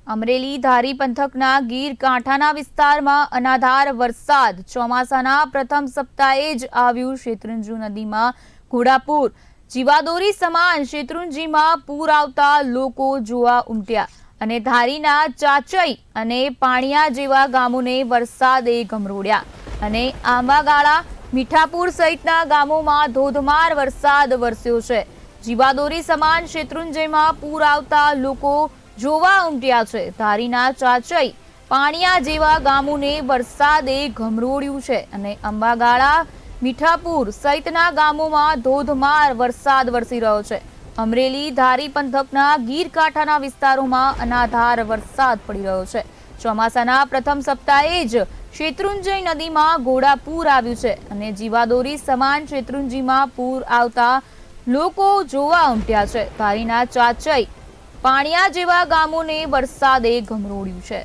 અમરેલી ધારી પંથકના ગીર કાંઠાના વિસ્તારમાં અનાધાર વરસાદ ચોમાસાના પ્રથમ સપ્તાહે જ આવ્યું। શેત્રુંજી નદીમાં ઘોડાપૂર જીવાદોરી સમાન શેત્રુંજીમાં પૂર આવતા લોકો જોવા ઉમટ્યા અને ધારીના ચાચઈ અને પાણિયા જેવા ગામોને વરસાદે ગમરોડ્યા અને આંબાગાળા મીઠાપુર સહિતના ગામોમાં ધોધમાર વરસાદ વરસ્યો છે। જીવાદોરી સમાન શેત્રુંજીમાં પૂર આવતા લોકો જોવા ઉમટ્યા છે। ધારીના ચાચઈ પાણિયા જેવા ગામોને વરસાદે ગમરોડ્યું છે અને અંબાગાળા મીઠાપુર સહિતના ગામોમાં ધોધમાર વરસાદ વરસી રહ્યો છે। અમરેલી ધારી પંથકના ગીર કાંઠાના વિસ્તારોમાં અનાધાર વરસાદ પડી રહ્યો છે। ચોમાસાના પ્રથમ સપ્તાહે જ શેત્રુંજી નદીમાં ઘોડાપૂર આવ્યું છે અને જીવાદોરી સમાન શેત્રુંજીમાં પૂર આવતા લોકો જોવા ઉમટ્યા છે। ધારીના ચાચઈ પાણિયા જેવા ગામોને વરસાદે ગમરોડ્યું છે।